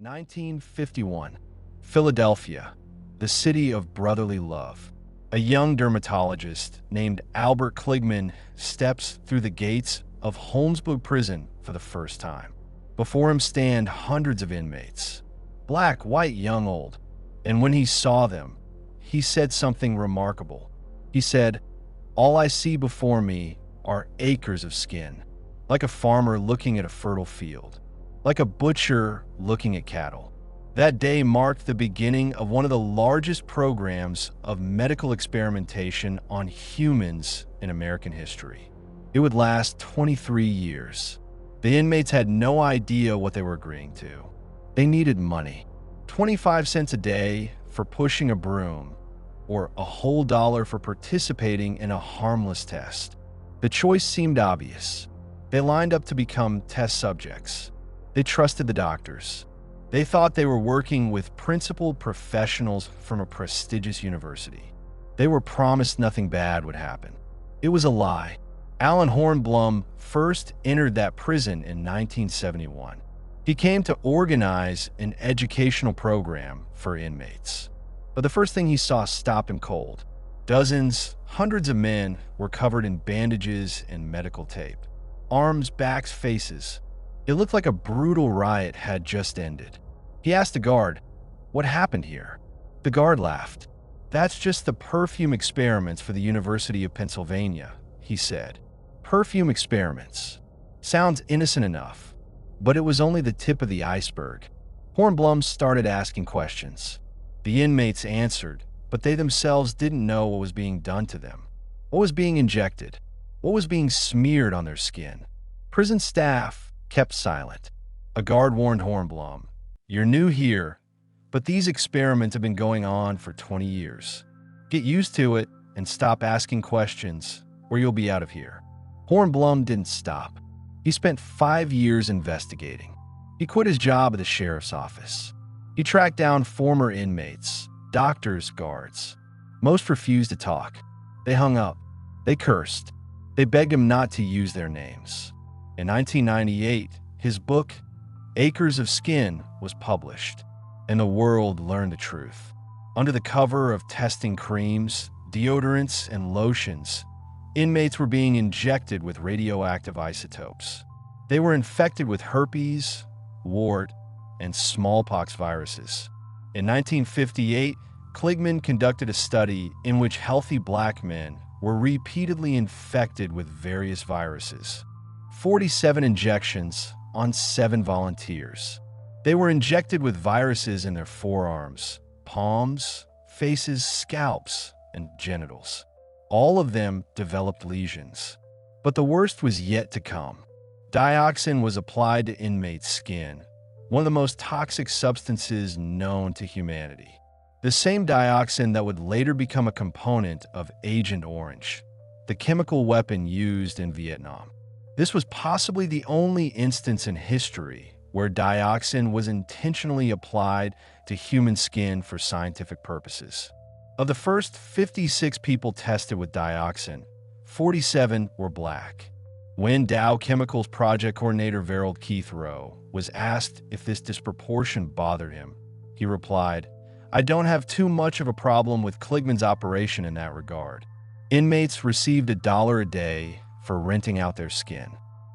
1951, Philadelphia, the city of brotherly love. A young dermatologist named Albert Kligman steps through the gates of Holmesburg Prison for the first time. Before him stand hundreds of inmates, black, white, young, old. And when he saw them, he said something remarkable. He said, "All I see before me are acres of skin, like a farmer looking at a fertile field, like a butcher looking at cattle." That day marked the beginning of one of the largest programs of medical experimentation on humans in American history. It would last 23 years. The inmates had no idea what they were agreeing to. They needed money. 25 cents a day for pushing a broom, or a whole dollar for participating in a harmless test. The choice seemed obvious. They lined up to become test subjects. They trusted the doctors. They thought they were working with principled professionals from a prestigious university. They were promised nothing bad would happen. It was a lie. Alan Hornblum first entered that prison in 1971. He came to organize an educational program for inmates. But the first thing he saw stopped him cold. Dozens, hundreds of men were covered in bandages and medical tape. Arms, backs, faces. It looked like a brutal riot had just ended. He asked the guard, "What happened here?" The guard laughed. "That's just the perfume experiments for the University of Pennsylvania," he said. Perfume experiments. Sounds innocent enough, but it was only the tip of the iceberg. Hornblum started asking questions. The inmates answered, but they themselves didn't know what was being done to them. What was being injected? What was being smeared on their skin? Prison staff kept silent. A guard warned Hornblum, "You're new here, but these experiments have been going on for 20 years. Get used to it and stop asking questions, or you'll be out of here." Hornblum didn't stop. He spent 5 years investigating. He quit his job at the sheriff's office. He tracked down former inmates, doctors, guards. Most refused to talk. They hung up. They cursed. They begged him not to use their names. In 1998, his book, Acres of Skin, was published, and the world learned the truth. Under the cover of testing creams, deodorants, and lotions, inmates were being injected with radioactive isotopes. They were infected with herpes, wart, and smallpox viruses. In 1958, Kligman conducted a study in which healthy black men were repeatedly infected with various viruses. 47 injections on 7 volunteers. They were injected with viruses in their forearms, palms, faces, scalps, and genitals. All of them developed lesions. But the worst was yet to come. Dioxin was applied to inmates' skin, one of the most toxic substances known to humanity. The same dioxin that would later become a component of Agent Orange, the chemical weapon used in Vietnam. This was possibly the only instance in history where dioxin was intentionally applied to human skin for scientific purposes. Of the first 56 people tested with dioxin, 47 were black. When Dow Chemicals project coordinator Verold Keith Rowe was asked if this disproportion bothered him, he replied, "I don't have too much of a problem with Kligman's operation in that regard." Inmates received $1 a day for renting out their skin.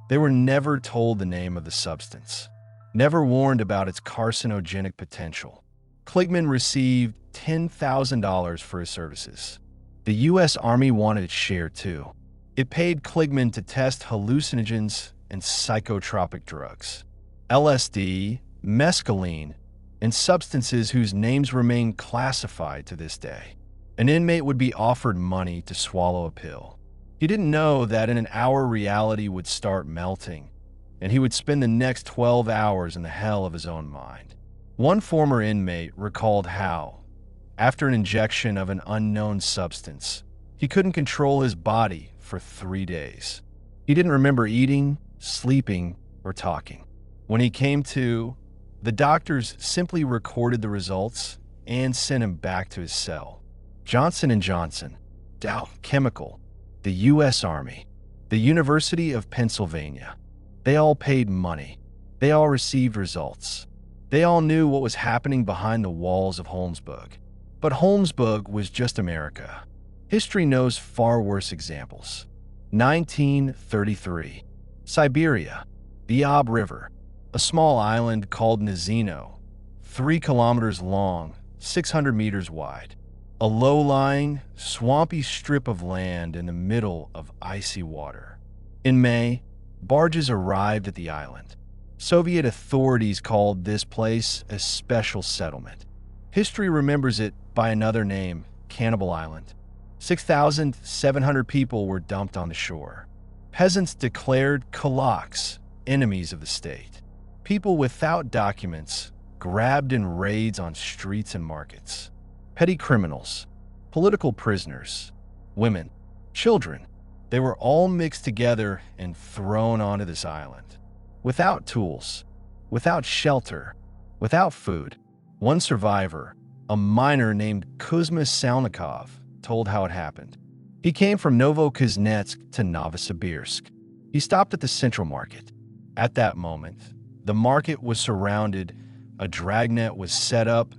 They were never told the name of the substance, never warned about its carcinogenic potential. Kligman received $10,000 for his services. The U.S. Army wanted its share too. It paid Kligman to test hallucinogens and psychotropic drugs, LSD, mescaline, and substances whose names remain classified to this day. An inmate would be offered money to swallow a pill. He didn't know that in an hour reality would start melting, and he would spend the next 12 hours in the hell of his own mind. One former inmate recalled how, after an injection of an unknown substance, he couldn't control his body for 3 days. He didn't remember eating, sleeping, or talking. When he came to, the doctors simply recorded the results and sent him back to his cell. Johnson & Johnson, Dow Chemical, the U.S. Army, the University of Pennsylvania. They all paid money. They all received results. They all knew what was happening behind the walls of Holmesburg. But Holmesburg was just America. History knows far worse examples. 1933. Siberia. The Ob River. A small island called Nazino, 3 kilometers long, 600 meters wide. A low-lying, swampy strip of land in the middle of icy water. In May, barges arrived at the island. Soviet authorities called this place a special settlement. History remembers it by another name, Cannibal Island. 6,700 people were dumped on the shore. Peasants declared kulaks enemies of the state. People without documents grabbed in raids on streets and markets. Petty criminals, political prisoners, women, children, they were all mixed together and thrown onto this island. Without tools, without shelter, without food. One survivor, a miner named Kuzma Salnikov, told how it happened. He came from Novokuznetsk to Novosibirsk. He stopped at the Central Market. At that moment, the market was surrounded, a dragnet was set up,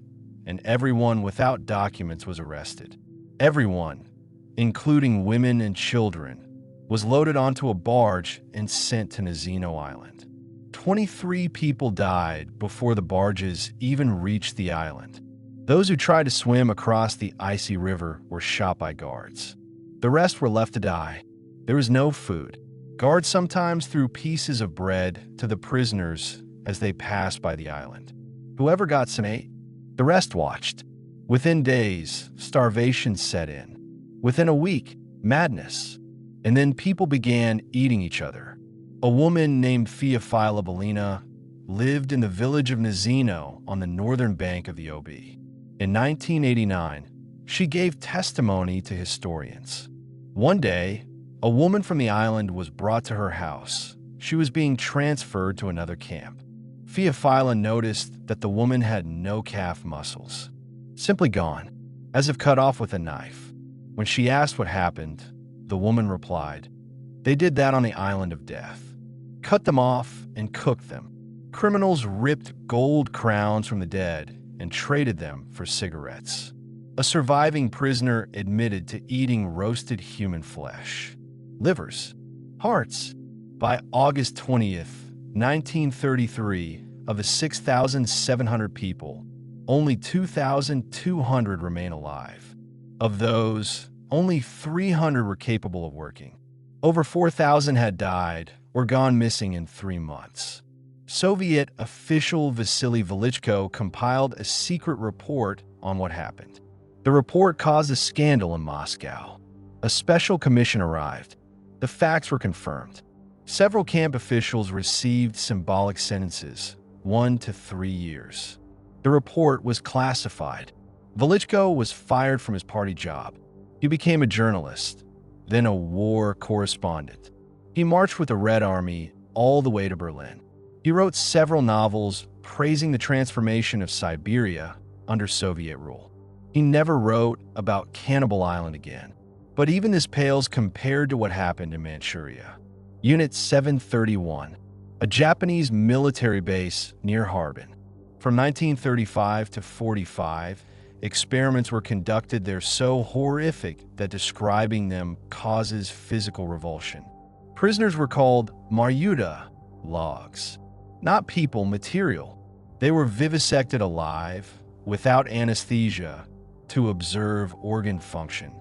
and everyone without documents was arrested. Everyone, including women and children, was loaded onto a barge and sent to Nazino Island. 23 people died before the barges even reached the island. Those who tried to swim across the icy river were shot by guards. The rest were left to die. There was no food. Guards sometimes threw pieces of bread to the prisoners as they passed by the island. Whoever got some ate. The rest watched. Within days, starvation set in. Within a week, madness. And then people began eating each other. A woman named Feofila Belina lived in the village of Nazino on the northern bank of the Ob. In 1989, she gave testimony to historians. One day, a woman from the island was brought to her house. She was being transferred to another camp. Feofila noticed that the woman had no calf muscles. Simply gone, as if cut off with a knife. When she asked what happened, the woman replied, "They did that on the island of death. Cut them off and cooked them. Criminals ripped gold crowns from the dead and traded them for cigarettes." A surviving prisoner admitted to eating roasted human flesh, livers, hearts. By August 20th, 1933, of the 6,700 people, only 2,200 remain alive. Of those, only 300 were capable of working. Over 4,000 had died or gone missing in 3 months. Soviet official Vasily Velichko compiled a secret report on what happened. The report caused a scandal in Moscow. A special commission arrived. The facts were confirmed. Several camp officials received symbolic sentences, 1 to 3 years. The report was classified. Velichko was fired from his party job. He became a journalist, then a war correspondent. He marched with the Red Army all the way to Berlin. He wrote several novels praising the transformation of Siberia under Soviet rule. He never wrote about Cannibal Island again. But even this pales compared to what happened in Manchuria. Unit 731, a Japanese military base near Harbin. From 1935 to 45, experiments were conducted there so horrific that describing them causes physical revulsion. Prisoners were called Maryuta, logs. Not people, material. They were vivisected alive, without anesthesia, to observe organ function.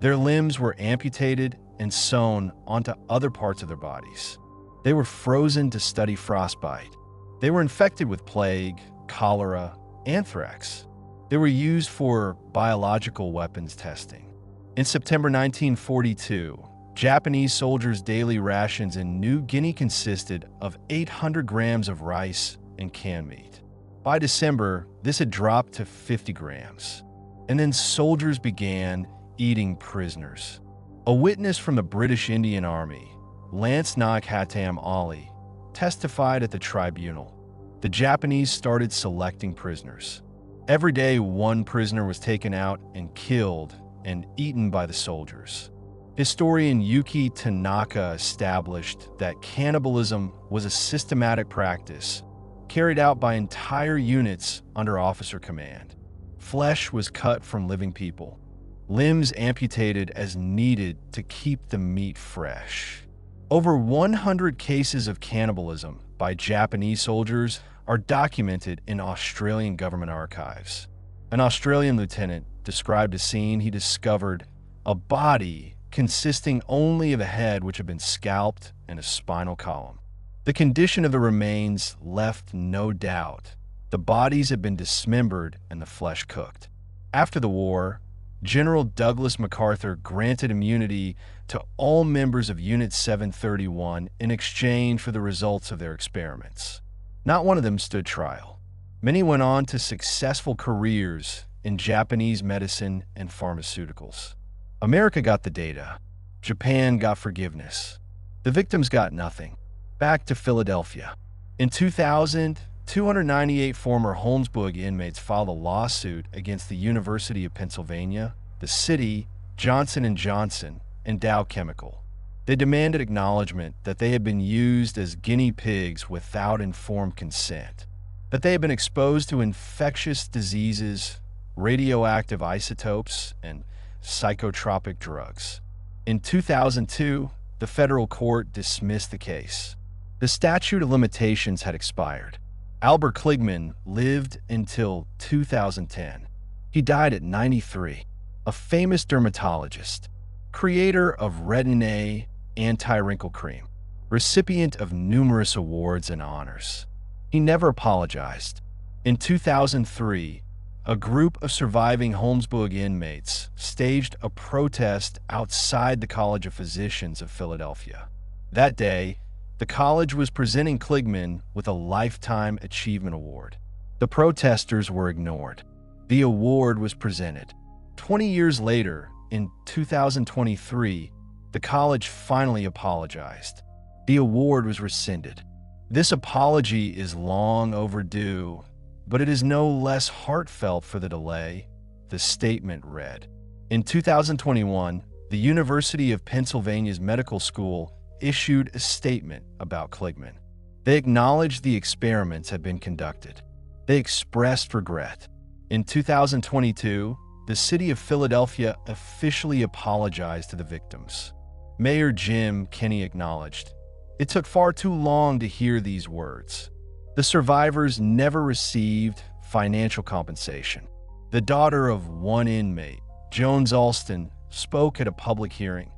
Their limbs were amputated and sewn onto other parts of their bodies. They were frozen to study frostbite. They were infected with plague, cholera, anthrax. They were used for biological weapons testing. In September 1942, Japanese soldiers' daily rations in New Guinea consisted of 800 grams of rice and canned meat. By December, this had dropped to 50 grams. And then soldiers began eating prisoners. A witness from the British Indian Army, Lance Nag Hatam Ali, testified at the tribunal. The Japanese started selecting prisoners. Every day, one prisoner was taken out and killed and eaten by the soldiers. Historian Yuki Tanaka established that cannibalism was a systematic practice carried out by entire units under officer command. Flesh was cut from living people, limbs amputated as needed to keep the meat fresh. Over 100 cases of cannibalism by Japanese soldiers are documented in Australian government archives. An Australian lieutenant described a scene he discovered: a body consisting only of a head which had been scalped and a spinal column. The condition of the remains left no doubt. The bodies had been dismembered and the flesh cooked. After the war, General Douglas MacArthur granted immunity to all members of Unit 731 in exchange for the results of their experiments. Not one of them stood trial. Many went on to successful careers in Japanese medicine and pharmaceuticals. America got the data. Japan got forgiveness. The victims got nothing. Back to Philadelphia. In 2000, 298 former Holmesburg inmates filed a lawsuit against the University of Pennsylvania, the city, Johnson & Johnson, and Dow Chemical. They demanded acknowledgement that they had been used as guinea pigs without informed consent, that they had been exposed to infectious diseases, radioactive isotopes, and psychotropic drugs. In 2002, the federal court dismissed the case. The statute of limitations had expired. Albert Kligman lived until 2010. He died at 93, a famous dermatologist, creator of Retin-A anti-wrinkle cream, recipient of numerous awards and honors. He never apologized. In 2003, a group of surviving Holmesburg inmates staged a protest outside the College of Physicians of Philadelphia. That day, the college was presenting Kligman with a Lifetime Achievement Award. The protesters were ignored. The award was presented. 20 years later, in 2023, the college finally apologized. The award was rescinded. This apology is long overdue, but it is no less heartfelt for the delay. The statement read, in 2021, the University of Pennsylvania's medical school issued a statement about Kligman. They acknowledged the experiments had been conducted. They expressed regret. In 2022, the city of Philadelphia officially apologized to the victims. Mayor Jim Kenney acknowledged, "It took far too long to hear these words. The survivors never received financial compensation." The daughter of one inmate, Jones Alston, spoke at a public hearing.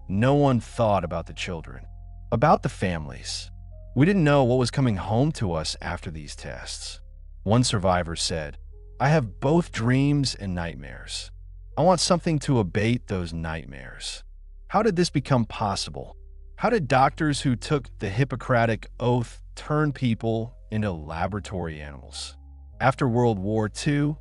No one thought about the children, about the families. "We didn't know what was coming home to us after these tests." One survivor said, "I have both dreams and nightmares. I want something to abate those nightmares." How did this become possible? How did doctors who took the Hippocratic Oath turn people into laboratory animals? After World War II,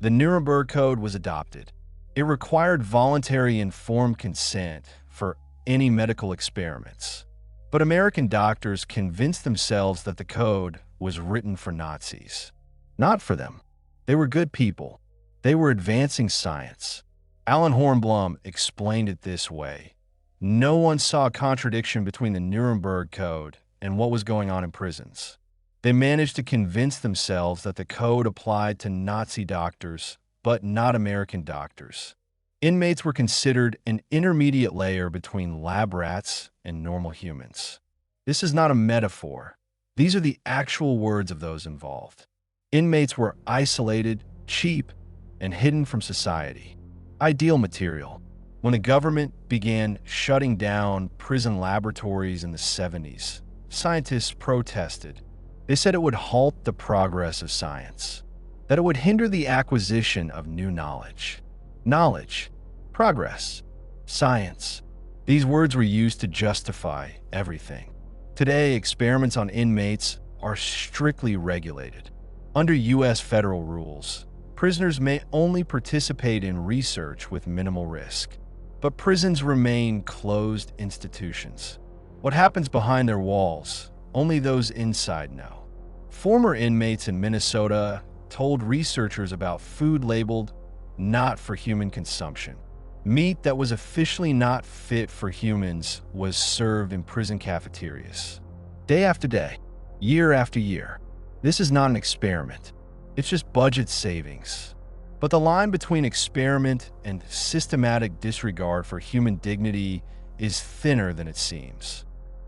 the Nuremberg Code was adopted. It required voluntary informed consent for any medical experiments. But American doctors convinced themselves that the code was written for Nazis. Not for them. They were good people. They were advancing science. Alan Hornblum explained it this way: no one saw a contradiction between the Nuremberg Code and what was going on in prisons. They managed to convince themselves that the code applied to Nazi doctors, but not American doctors. Inmates were considered an intermediate layer between lab rats and normal humans. This is not a metaphor. These are the actual words of those involved. Inmates were isolated, cheap, and hidden from society. Ideal material. When the government began shutting down prison laboratories in the 70s, scientists protested. They said it would halt the progress of science, that it would hinder the acquisition of new knowledge. Knowledge, progress, science. These words were used to justify everything. Today, experiments on inmates are strictly regulated. Under U.S. federal rules, prisoners may only participate in research with minimal risk. But prisons remain closed institutions. What happens behind their walls, only those inside know. Former inmates in Minnesota told researchers about food labeled not for human consumption. Meat that was officially not fit for humans was served in prison cafeterias. Day after day, year after year. This is not an experiment. It's just budget savings. But the line between experiment and systematic disregard for human dignity is thinner than it seems.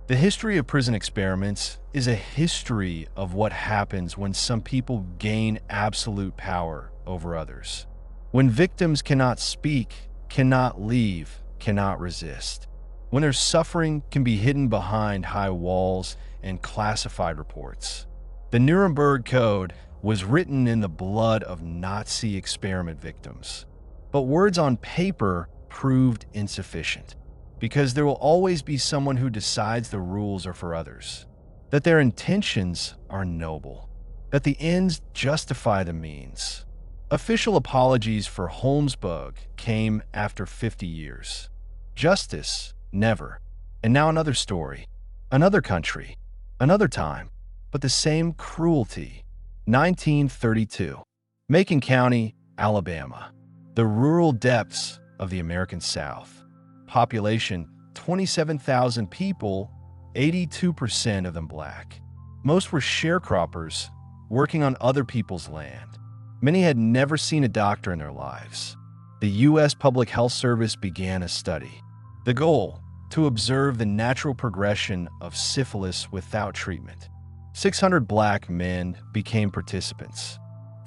The history of prison experiments is a history of what happens when some people gain absolute power over others. When victims cannot speak, cannot leave, cannot resist. When their suffering can be hidden behind high walls and classified reports. The Nuremberg Code was written in the blood of Nazi experiment victims. But words on paper proved insufficient, because there will always be someone who decides the rules are for others, that their intentions are noble, that the ends justify the means. Official apologies for Holmesburg came after 50 years. Justice, never. And now another story, another country, another time, but the same cruelty. 1932. Macon County, Alabama. The rural depths of the American South. Population, 27,000 people, 82% of them black. Most were sharecroppers, working on other people's land. Many had never seen a doctor in their lives. The U.S. Public Health Service began a study. The goal, to observe the natural progression of syphilis without treatment. 600 black men became participants.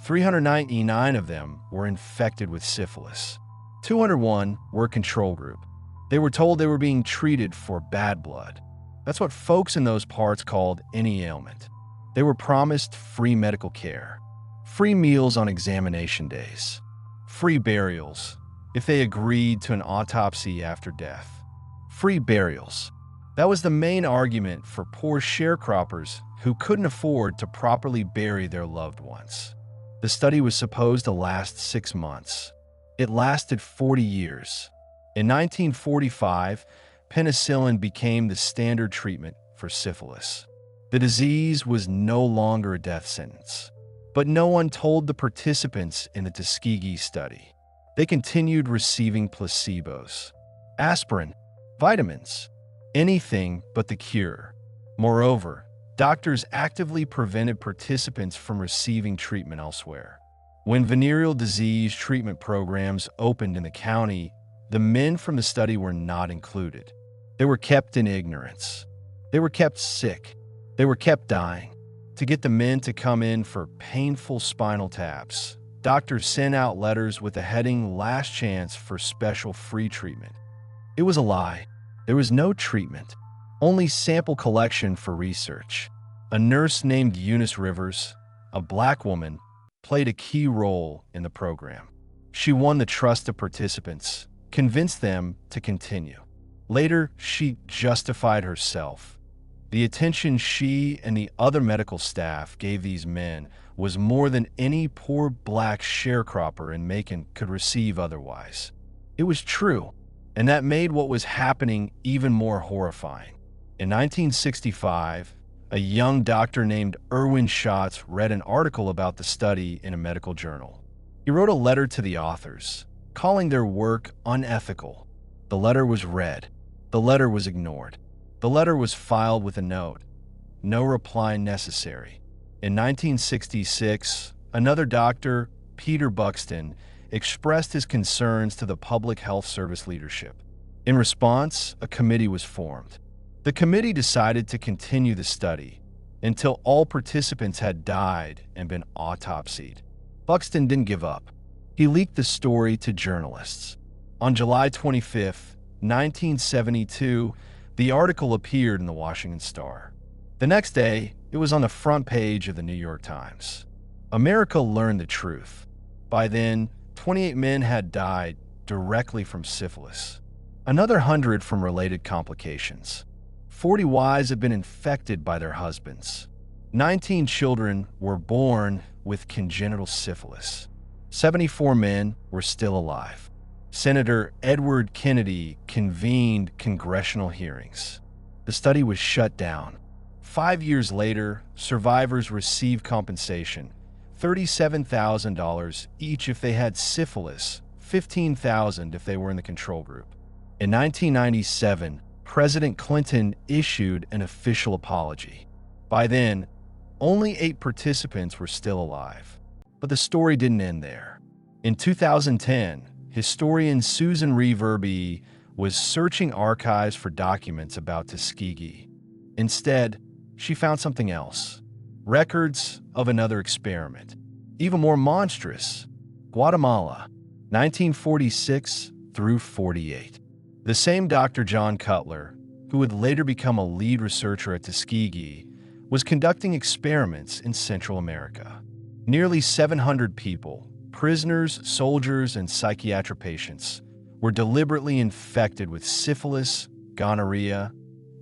399 of them were infected with syphilis. 201 were control group. They were told they were being treated for bad blood. That's what folks in those parts called any ailment. They were promised free medical care, free meals on examination days, free burials if they agreed to an autopsy after death. Free burials. That was the main argument for poor sharecroppers who couldn't afford to properly bury their loved ones. The study was supposed to last 6 months. It lasted 40 years. In 1945, penicillin became the standard treatment for syphilis. The disease was no longer a death sentence. But no one told the participants in the Tuskegee study. They continued receiving placebos, aspirin, vitamins, anything but the cure. Moreover, doctors actively prevented participants from receiving treatment elsewhere. When venereal disease treatment programs opened in the county, the men from the study were not included. They were kept in ignorance. They were kept sick. They were kept dying. To get the men to come in for painful spinal taps, doctors sent out letters with the heading "Last Chance for Special Free Treatment." It was a lie. There was no treatment, only sample collection for research. A nurse named Eunice Rivers, a black woman, played a key role in the program. She won the trust of participants, convinced them to continue. Later, she justified herself. The attention she and the other medical staff gave these men was more than any poor black sharecropper in Macon could receive otherwise. It was true, and that made what was happening even more horrifying. In 1965, a young doctor named Irwin Schatz read an article about the study in a medical journal. He wrote a letter to the authors, calling their work unethical. The letter was read. The letter was ignored. The letter was filed with a note. No reply necessary. In 1966, another doctor, Peter Buxton, expressed his concerns to the Public Health Service leadership. In response, a committee was formed. The committee decided to continue the study until all participants had died and been autopsied. Buxton didn't give up. He leaked the story to journalists. On July 25, 1972, the article appeared in the Washington Star. The next day, it was on the front page of the New York Times. America learned the truth. By then, 28 men had died directly from syphilis. Another 100 from related complications. 40 wives had been infected by their husbands. 19 children were born with congenital syphilis. 74 men were still alive. Senator Edward Kennedy convened congressional hearings. The study was shut down. 5 years later, survivors received compensation, $37,000 each if they had syphilis, $15,000 if they were in the control group. In 1997, President Clinton issued an official apology. By then, Only 8 participants were still alive. But the story didn't end there. In 2010, historian Susan Reverby was searching archives for documents about Tuskegee. Instead, she found something else. Records of another experiment. Even more monstrous. Guatemala, 1946 through 48. The same Dr. John Cutler, who would later become a lead researcher at Tuskegee, was conducting experiments in Central America. Nearly 700 people, prisoners, soldiers, and psychiatric patients, were deliberately infected with syphilis, gonorrhea,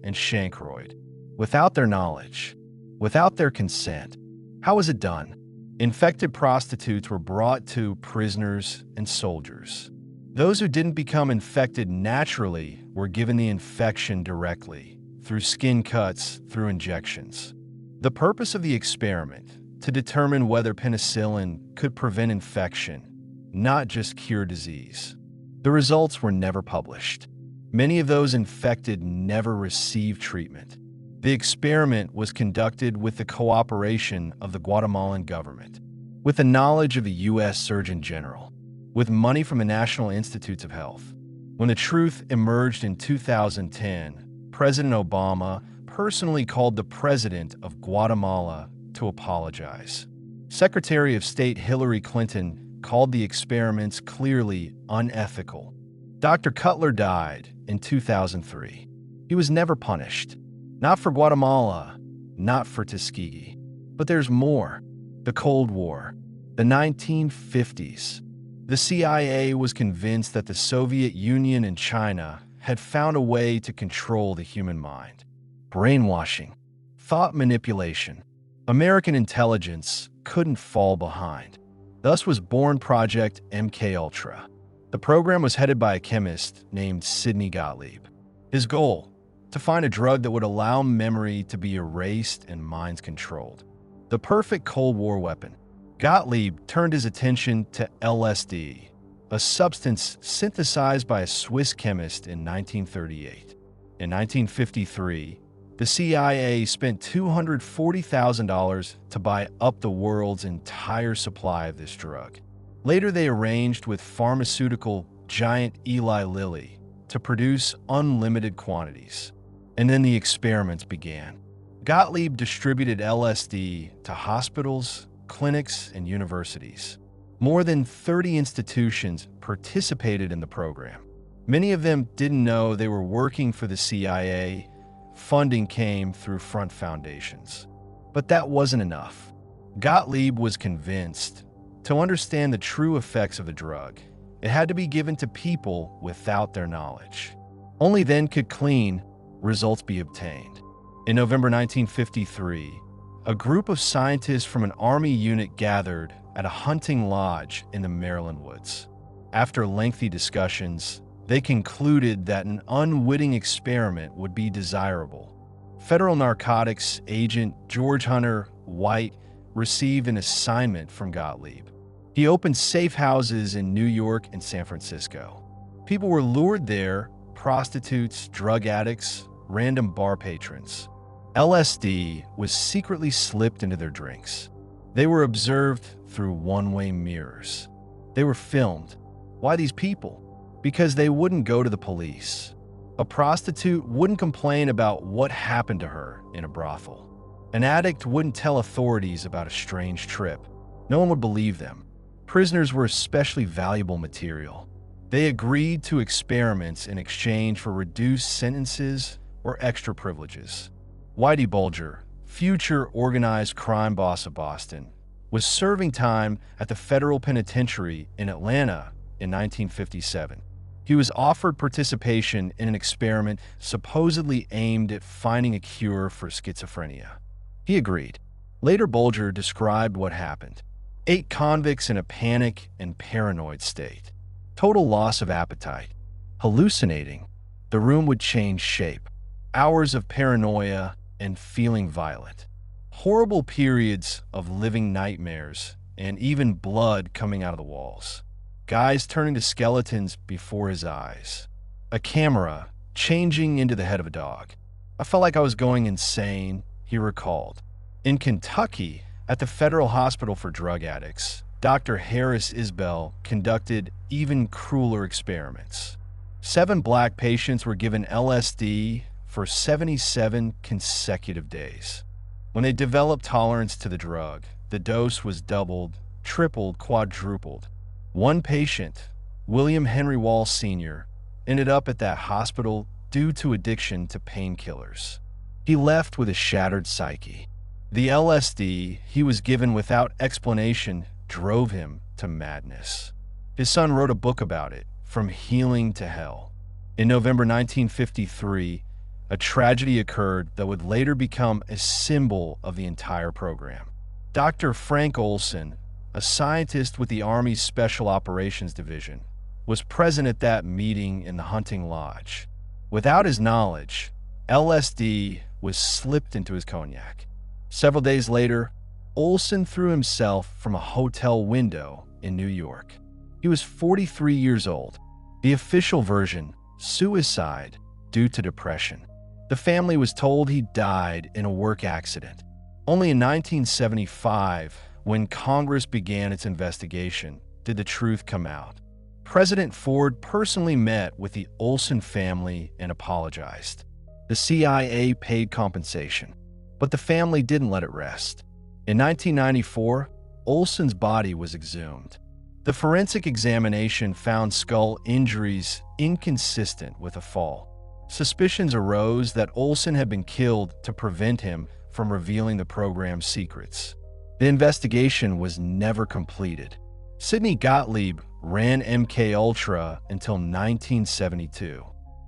and chancroid. Without their knowledge, without their consent. How was it done? Infected prostitutes were brought to prisoners and soldiers. Those who didn't become infected naturally were given the infection directly, through skin cuts, through injections. The purpose of the experiment, to determine whether penicillin could prevent infection, not just cure disease. The results were never published. Many of those infected never received treatment. The experiment was conducted with the cooperation of the Guatemalan government, with the knowledge of the U.S. Surgeon General, with money from the National Institutes of Health. When the truth emerged in 2010, President Obama personally called the president of Guatemala to apologize. Secretary of State Hillary Clinton called the experiments clearly unethical. Dr. Cutler died in 2003. He was never punished. Not for Guatemala, not for Tuskegee. But there's more. The Cold War, the 1950s. The CIA was convinced that the Soviet Union and China had found a way to control the human mind. Brainwashing, thought manipulation. American intelligence couldn't fall behind. Thus was born Project MKUltra. The program was headed by a chemist named Sidney Gottlieb. His goal? To find a drug that would allow memory to be erased and minds controlled. The perfect Cold War weapon. Gottlieb turned his attention to LSD, a substance synthesized by a Swiss chemist in 1938. In 1953, the CIA spent $240,000 to buy up the world's entire supply of this drug. Later, they arranged with pharmaceutical giant Eli Lilly to produce unlimited quantities. And then the experiments began. Gottlieb distributed LSD to hospitals, clinics, and universities. More than 30 institutions participated in the program. Many of them didn't know they were working for the CIA. Funding came through front foundations. But that wasn't enough. Gottlieb was convinced to understand the true effects of the drug, it had to be given to people without their knowledge. Only then could clean results be obtained. In November 1953, a group of scientists from an Army unit gathered at a hunting lodge in the Maryland woods. After lengthy discussions, they concluded that an unwitting experiment would be desirable. Federal narcotics agent George Hunter White received an assignment from Gottlieb. He opened safe houses in New York and San Francisco. People were lured there, prostitutes, drug addicts, random bar patrons. LSD was secretly slipped into their drinks. They were observed through one-way mirrors. They were filmed. Why these people? Because they wouldn't go to the police. A prostitute wouldn't complain about what happened to her in a brothel. An addict wouldn't tell authorities about a strange trip. No one would believe them. Prisoners were especially valuable material. They agreed to experiments in exchange for reduced sentences or extra privileges. Whitey Bulger, future organized crime boss of Boston, was serving time at the federal penitentiary in Atlanta in 1957. He was offered participation in an experiment supposedly aimed at finding a cure for schizophrenia. He agreed. Later, Bulger described what happened. 8 convicts in a panic and paranoid state. Total loss of appetite. Hallucinating. The room would change shape. Hours of paranoia and feeling violent. Horrible periods of living nightmares and even blood coming out of the walls. Guys turning to skeletons before his eyes. A camera changing into the head of a dog. I felt like I was going insane, he recalled. In Kentucky, at the Federal Hospital for Drug Addicts, Dr. Harris Isbell conducted even crueler experiments. 7 black patients were given LSD for 77 consecutive days. When they developed tolerance to the drug, the dose was doubled, tripled, quadrupled. One patient, William Henry Wall Sr., ended up at that hospital due to addiction to painkillers. He left with a shattered psyche. The LSD he was given without explanation drove him to madness. His son wrote a book about it, From Healing to Hell. In November 1953, a tragedy occurred that would later become a symbol of the entire program. Dr. Frank Olson, a scientist with the Army's Special Operations Division, was present at that meeting in the hunting lodge. Without his knowledge, LSD was slipped into his cognac. Several days later, Olson threw himself from a hotel window in New York. He was 43 years old. The official version, suicide due to depression. The family was told he died in a work accident. Only in 1975, when Congress began its investigation, did the truth come out. President Ford personally met with the Olson family and apologized. The CIA paid compensation, but the family didn't let it rest. In 1994, Olson's body was exhumed. The forensic examination found skull injuries inconsistent with a fall. Suspicions arose that Olson had been killed to prevent him from revealing the program's secrets. The investigation was never completed. Sidney Gottlieb ran MKUltra until 1972.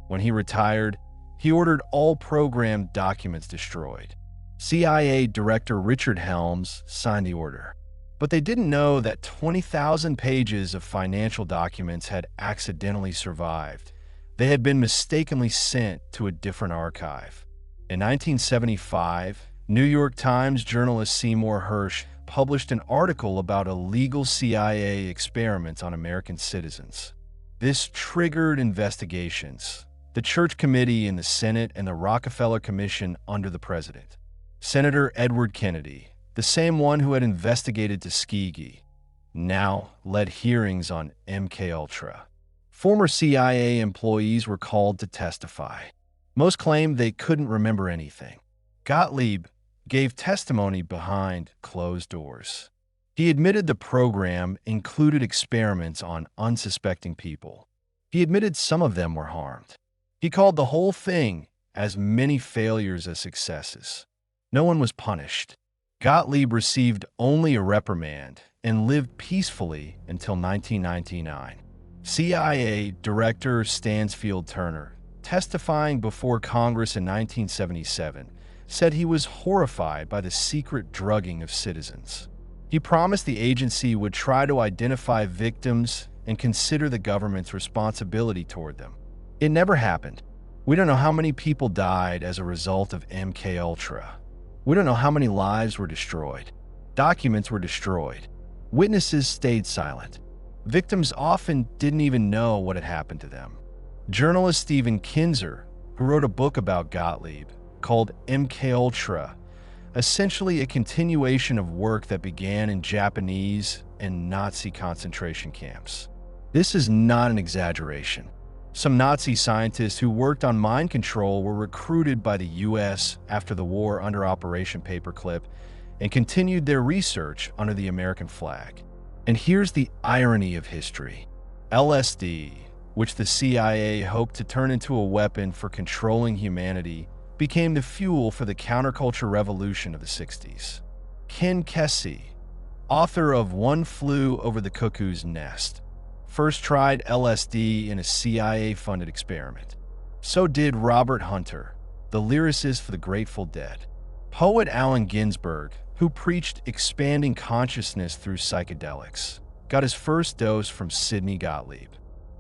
When he retired, he ordered all program documents destroyed. CIA Director Richard Helms signed the order. But they didn't know that 20,000 pages of financial documents had accidentally survived. They had been mistakenly sent to a different archive. In 1975, New York Times journalist Seymour Hersh published an article about illegal CIA experiments on American citizens. This triggered investigations. The Church Committee in the Senate and the Rockefeller Commission under the President. Senator Edward Kennedy, the same one who had investigated Tuskegee, now led hearings on MKUltra. Former CIA employees were called to testify. Most claimed they couldn't remember anything. Gottlieb gave testimony behind closed doors. He admitted the program included experiments on unsuspecting people. He admitted some of them were harmed. He called the whole thing as many failures as successes. No one was punished. Gottlieb received only a reprimand and lived peacefully until 1999. CIA Director Stansfield Turner, testifying before Congress in 1977, said he was horrified by the secret drugging of citizens. He promised the agency would try to identify victims and consider the government's responsibility toward them. It never happened. We don't know how many people died as a result of MKUltra. We don't know how many lives were destroyed. Documents were destroyed. Witnesses stayed silent. Victims often didn't even know what had happened to them. Journalist Stephen Kinzer, who wrote a book about Gottlieb called MKUltra, essentially a continuation of work that began in Japanese and Nazi concentration camps. This is not an exaggeration. Some Nazi scientists who worked on mind control were recruited by the U.S. after the war under Operation Paperclip and continued their research under the American flag. And here's the irony of history. LSD, which the CIA hoped to turn into a weapon for controlling humanity, became the fuel for the counterculture revolution of the 60s. Ken Kesey, author of One Flew Over the Cuckoo's Nest, first tried LSD in a CIA-funded experiment. So did Robert Hunter, the lyricist for the Grateful Dead. Poet Allen Ginsberg, who preached expanding consciousness through psychedelics, got his first dose from Sidney Gottlieb,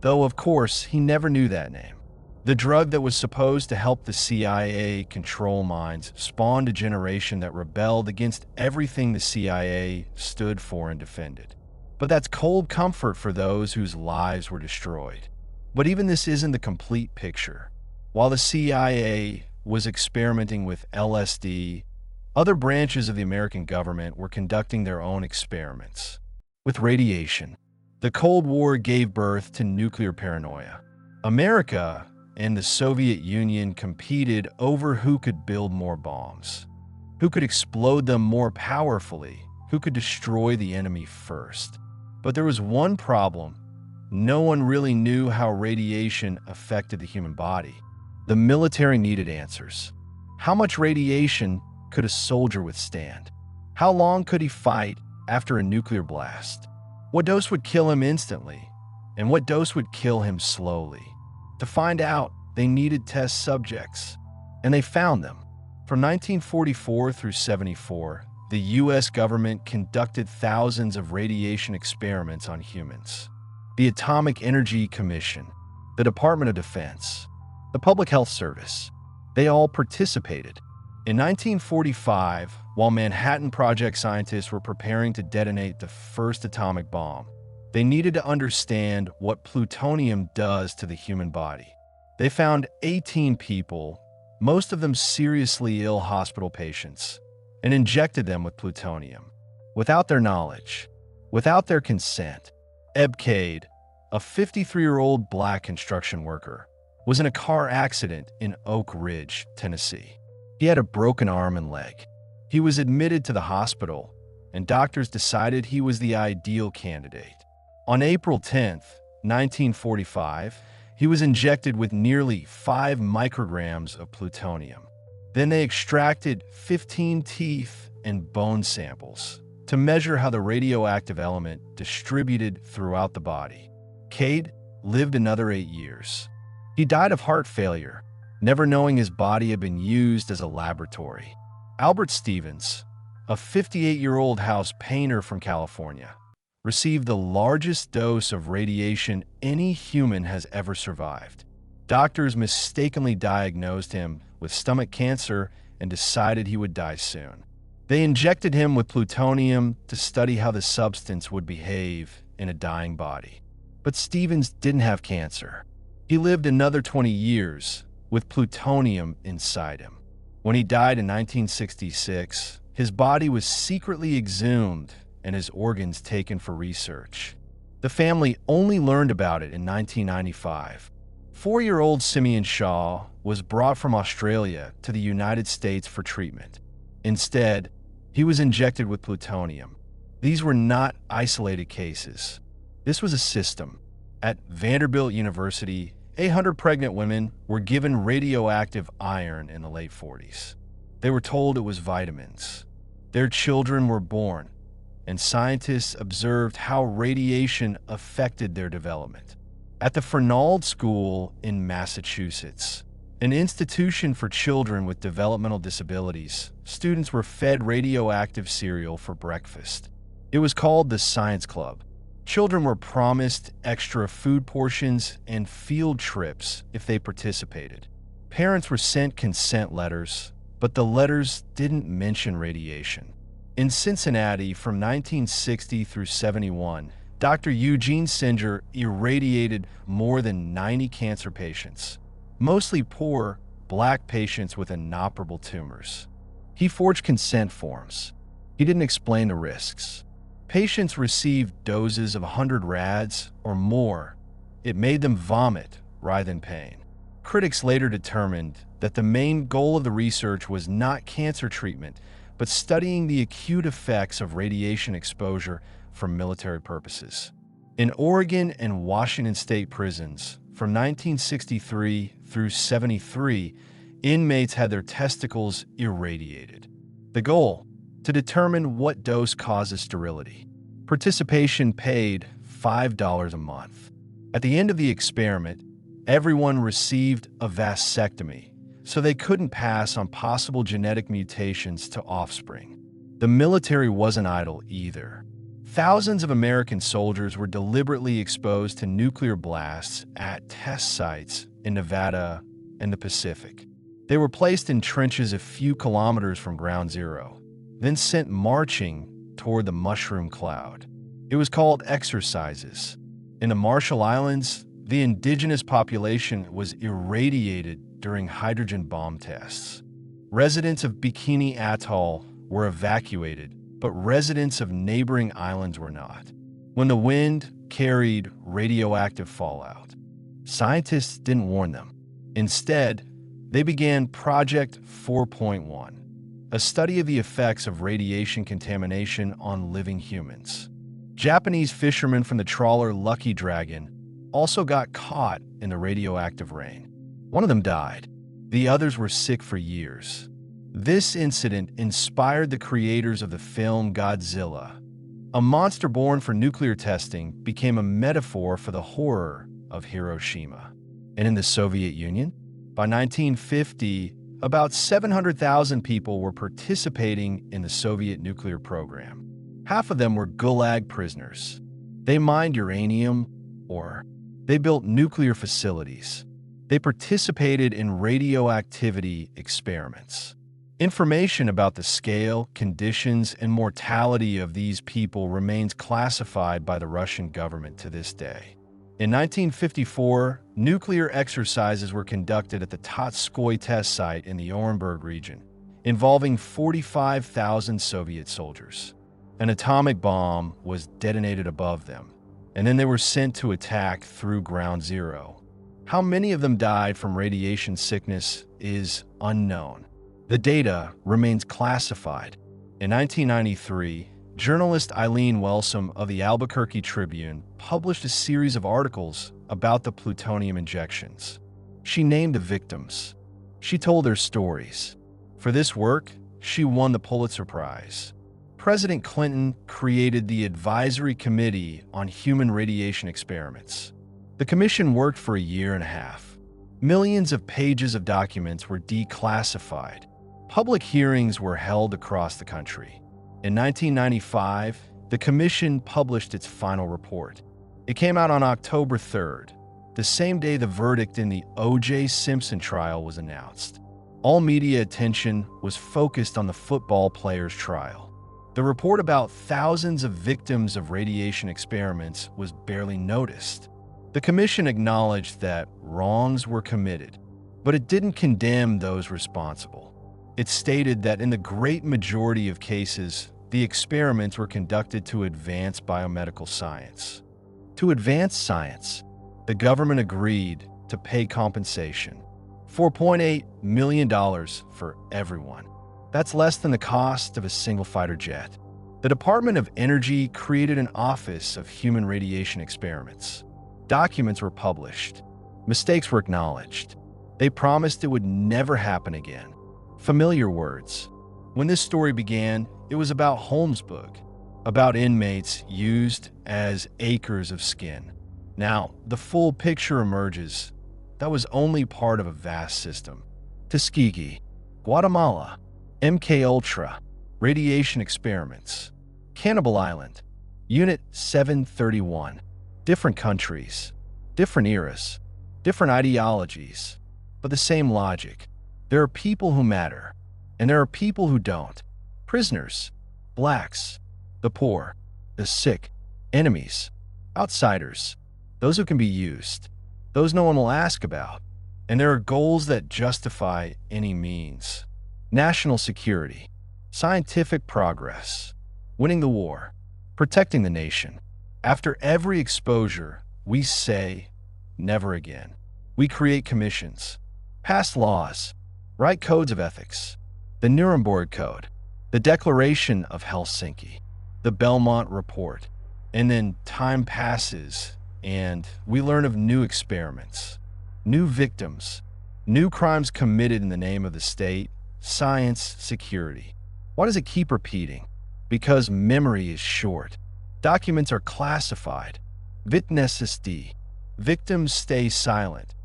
though of course he never knew that name. The drug that was supposed to help the CIA control minds spawned a generation that rebelled against everything the CIA stood for and defended. But that's cold comfort for those whose lives were destroyed. But even this isn't the complete picture. While the CIA was experimenting with LSD, Other branches of the American government were conducting their own experiments with radiation. The Cold War gave birth to nuclear paranoia. America and the Soviet Union competed over who could build more bombs, who could explode them more powerfully, who could destroy the enemy first. But there was one problem. No one really knew how radiation affected the human body. The military needed answers. How much radiation could a soldier withstand? How long could he fight after a nuclear blast? What dose would kill him instantly? And what dose would kill him slowly? To find out, they needed test subjects, and they found them. From 1944 through 74, the U.S. government conducted thousands of radiation experiments on humans. The Atomic Energy Commission, the Department of Defense, the Public Health Service, they all participated. In 1945, while Manhattan Project scientists were preparing to detonate the first atomic bomb, they needed to understand what plutonium does to the human body. They found 18 people, most of them seriously ill hospital patients, and injected them with plutonium. Without their knowledge, without their consent, Eb Cade, a 53-year-old black construction worker, was in a car accident in Oak Ridge, Tennessee. He had a broken arm and leg. He was admitted to the hospital, and doctors decided he was the ideal candidate. On April 10, 1945, he was injected with nearly 5 micrograms of plutonium. Then they extracted 15 teeth and bone samples to measure how the radioactive element distributed throughout the body. Cade lived another 8 years. He died of heart failure, never knowing his body had been used as a laboratory. Albert Stevens, a 58-year-old house painter from California, received the largest dose of radiation any human has ever survived. Doctors mistakenly diagnosed him with stomach cancer and decided he would die soon. They injected him with plutonium to study how the substance would behave in a dying body. But Stevens didn't have cancer. He lived another 20 years with plutonium inside him. When he died in 1966, his body was secretly exhumed and his organs taken for research. The family only learned about it in 1995. 4-year-old Simeon Shaw was brought from Australia to the United States for treatment. Instead, he was injected with plutonium. These were not isolated cases. This was a system. At Vanderbilt University, 800 pregnant women were given radioactive iron in the late 40s. They were told it was vitamins. Their children were born, and scientists observed how radiation affected their development. At the Fernald School in Massachusetts, an institution for children with developmental disabilities, students were fed radioactive cereal for breakfast. It was called the Science Club. Children were promised extra food portions and field trips if they participated. Parents were sent consent letters, but the letters didn't mention radiation. In Cincinnati, from 1960 through 71, Dr. Eugene Singer irradiated more than 90 cancer patients, mostly poor, black patients with inoperable tumors. He forged consent forms. He didn't explain the risks. Patients received doses of 100 rads or more. It made them vomit rather than pain. Critics later determined that the main goal of the research was not cancer treatment, but studying the acute effects of radiation exposure for military purposes. In Oregon and Washington state prisons, from 1963 through 73, inmates had their testicles irradiated. The goal? To determine what dose causes sterility. Participation paid $5 a month. At the end of the experiment, everyone received a vasectomy, so they couldn't pass on possible genetic mutations to offspring. The military wasn't idle either. Thousands of American soldiers were deliberately exposed to nuclear blasts at test sites in Nevada and the Pacific. They were placed in trenches a few kilometers from ground zero, then sent marching toward the mushroom cloud. It was called exercises. In the Marshall Islands, the indigenous population was irradiated during hydrogen bomb tests. Residents of Bikini Atoll were evacuated, but residents of neighboring islands were not. When the wind carried radioactive fallout, scientists didn't warn them. Instead, they began Project 4.1, a study of the effects of radiation contamination on living humans. Japanese fishermen from the trawler Lucky Dragon also got caught in the radioactive rain. One of them died. The others were sick for years. This incident inspired the creators of the film Godzilla. A monster born for nuclear testing became a metaphor for the horror of Hiroshima. And in the Soviet Union, by 1950, about 700,000 people were participating in the Soviet nuclear program. Half of them were Gulag prisoners. They mined uranium, or they built nuclear facilities. They participated in radioactivity experiments. Information about the scale, conditions, and mortality of these people remains classified by the Russian government to this day. In 1954, nuclear exercises were conducted at the Tuskegee test site in the Holmesburg region, involving 45,000 Soviet soldiers. An atomic bomb was detonated above them, and then they were sent to attack through Ground Zero. How many of them died from radiation sickness is unknown. The data remains classified. In 1993, journalist Eileen Wellsom of the Albuquerque Tribune published a series of articles about the plutonium injections. She named the victims. She told their stories. For this work, she won the Pulitzer Prize. President Clinton created the Advisory Committee on Human Radiation Experiments. The commission worked for a year and a half. Millions of pages of documents were declassified. Public hearings were held across the country. In 1995, the commission published its final report. It came out on October 3rd, the same day the verdict in the O.J. Simpson trial was announced. All media attention was focused on the football player's trial. The report about thousands of victims of radiation experiments was barely noticed. The commission acknowledged that wrongs were committed, but it didn't condemn those responsible. It stated that in the great majority of cases, the experiments were conducted to advance biomedical science. To advance science, the government agreed to pay compensation, $4.8 million for everyone. That's less than the cost of a single fighter jet. The Department of Energy created an Office of Human Radiation Experiments. Documents were published. Mistakes were acknowledged. They promised it would never happen again. Familiar words. When this story began, it was about Holmesburg, about inmates used as acres of skin. Now, the full picture emerges. That was only part of a vast system. Tuskegee, Guatemala, MKUltra, radiation experiments, Cannibal Island, Unit 731. Different countries, different eras, different ideologies, but the same logic. There are people who matter, and there are people who don't. Prisoners, blacks, the poor, the sick, enemies, outsiders, those who can be used, those no one will ask about. And there are goals that justify any means. National security, scientific progress, winning the war, protecting the nation. After every exposure, we say, never again. We create commissions, pass laws, write codes of ethics, the Nuremberg Code, the Declaration of Helsinki, the Belmont Report, and then time passes and we learn of new experiments, new victims, new crimes committed in the name of the state, science, security. Why does it keep repeating? Because memory is short. Documents are classified. Vittnessyssteriet. Victims stay silent,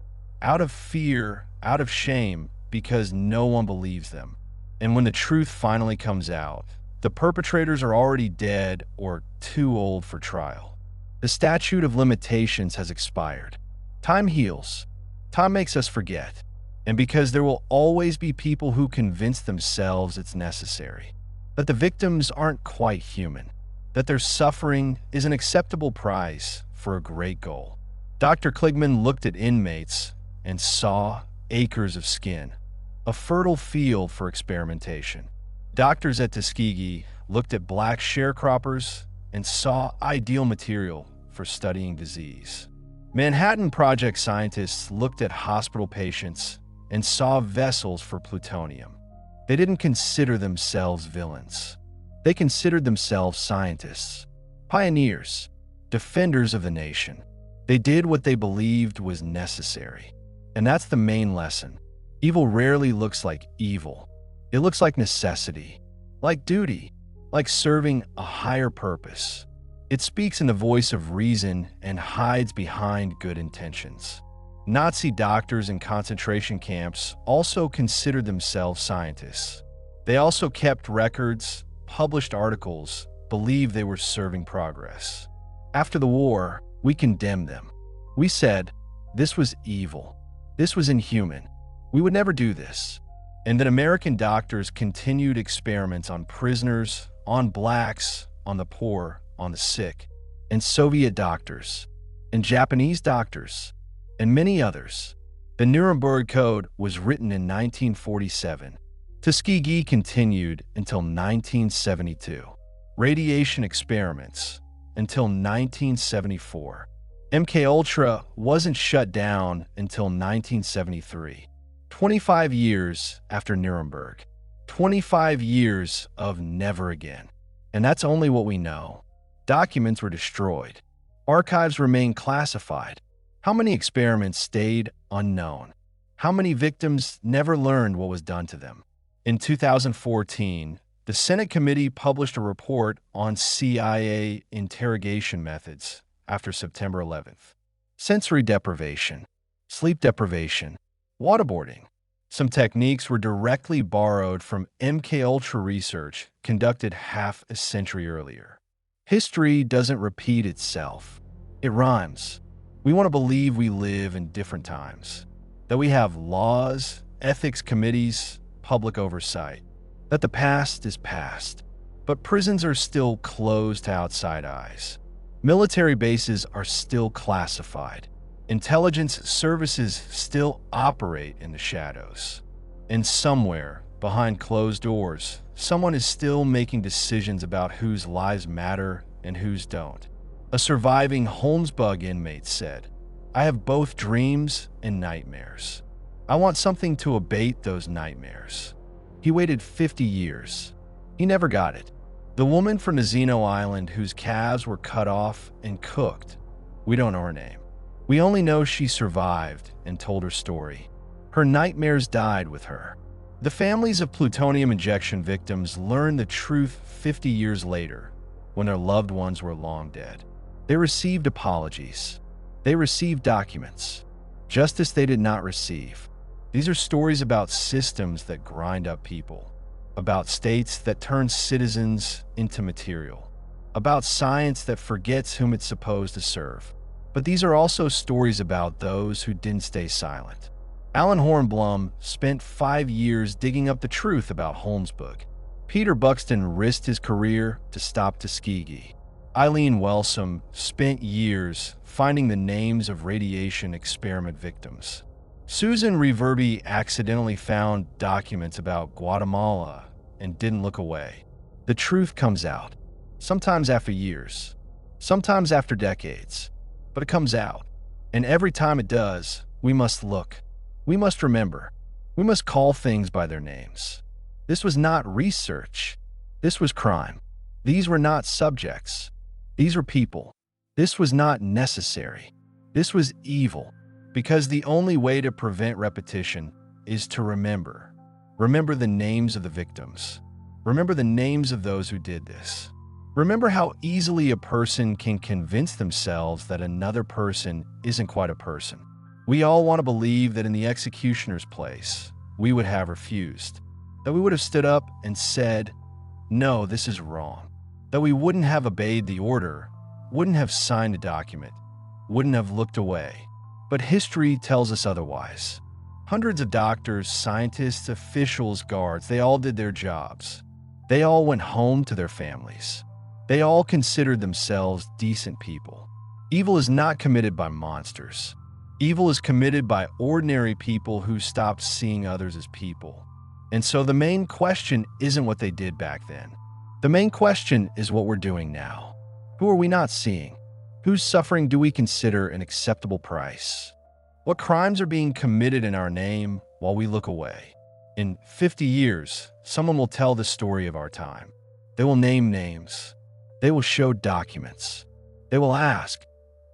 out of fear, out of shame, because no one believes them. And when the truth finally comes out, the perpetrators are already dead or too old for trial. The statute of limitations has expired. Time heals. Time makes us forget. And because there will always be people who convince themselves it's necessary, that the victims aren't quite human, that their suffering is an acceptable price for a great goal. Dr. Kligman looked at inmates and saw acres of skin. a fertile field for experimentation. Doctors at Tuskegee looked at black sharecroppers and saw ideal material for studying disease. Manhattan Project scientists looked at hospital patients and saw vessels for plutonium. They didn't consider themselves villains. They considered themselves scientists, pioneers, defenders of the nation. They did what they believed was necessary. And that's the main lesson. Evil rarely looks like evil. It looks like necessity, like duty, like serving a higher purpose. It speaks in the voice of reason and hides behind good intentions. Nazi doctors in concentration camps also considered themselves scientists. They also kept records, published articles, believed they were serving progress. After the war, we condemned them. We said, this was evil. This was inhuman. We would never do this. And then American doctors continued experiments on prisoners, on blacks, on the poor, on the sick, and Soviet doctors, and Japanese doctors, and many others. The Nuremberg Code was written in 1947. Tuskegee continued until 1972. Radiation experiments until 1974. MKUltra wasn't shut down until 1973. 25 years after Nuremberg. 25 years of never again. And that's only what we know. Documents were destroyed. Archives remain classified. How many experiments stayed unknown? How many victims never learned what was done to them? In 2014, the Senate committee published a report on CIA interrogation methods after September 11th. Sensory deprivation, sleep deprivation, waterboarding. Some techniques were directly borrowed from MKUltra research conducted half a century earlier. History doesn't repeat itself. It rhymes. We want to believe we live in different times, that we have laws, ethics committees, public oversight, that the past is past. But prisons are still closed to outside eyes. Military bases are still classified. Intelligence services still operate in the shadows. And somewhere, behind closed doors, someone is still making decisions about whose lives matter and whose don't. A surviving Holmesburg inmate said, "I have both dreams and nightmares. I want something to abate those nightmares." He waited 50 years. He never got it. The woman from Nazino Island whose calves were cut off and cooked, we don't know her name. We only know she survived and told her story. Her nightmares died with her. The families of plutonium injection victims learned the truth 50 years later, when their loved ones were long dead. They received apologies. They received documents. Justice they did not receive. These are stories about systems that grind up people, about states that turn citizens into material, about science that forgets whom it's supposed to serve. But these are also stories about those who didn't stay silent. Alan Hornblum spent 5 years digging up the truth about Holmesburg. Peter Buxton risked his career to stop Tuskegee. Eileen Wellsome spent years finding the names of radiation experiment victims. Susan Reverby accidentally found documents about Guatemala and didn't look away. The truth comes out, sometimes after years, sometimes after decades, but it comes out. And every time it does, we must look. We must remember. We must call things by their names. This was not research. This was crime. These were not subjects. These were people. This was not necessary. This was evil. Because the only way to prevent repetition is to remember. Remember the names of the victims. Remember the names of those who did this. Remember how easily a person can convince themselves that another person isn't quite a person. We all want to believe that in the executioner's place, we would have refused. That we would have stood up and said, "No, this is wrong." That we wouldn't have obeyed the order, wouldn't have signed a document, wouldn't have looked away. But history tells us otherwise. Hundreds of doctors, scientists, officials, guards, they all did their jobs. They all went home to their families. They all considered themselves decent people. Evil is not committed by monsters. Evil is committed by ordinary people who stopped seeing others as people. And so the main question isn't what they did back then. The main question is what we're doing now. Who are we not seeing? Whose suffering do we consider an acceptable price? What crimes are being committed in our name while we look away? In 50 years, someone will tell the story of our time. They will name names. They will show documents. They will ask,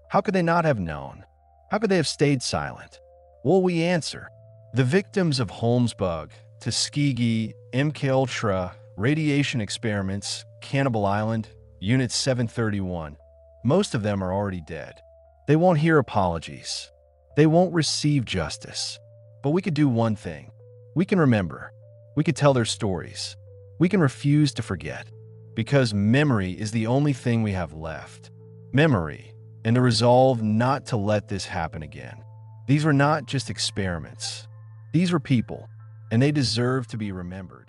how could they not have known? How could they have stayed silent? What will we answer? The victims of Holmesburg, Tuskegee, MKUltra, radiation experiments, Cannibal Island, Unit 731, most of them are already dead. They won't hear apologies. They won't receive justice. But we could do one thing. We can remember. We could tell their stories. We can refuse to forget. Because memory is the only thing we have left. Memory, and the resolve not to let this happen again. These were not just experiments. These were people, and they deserve to be remembered.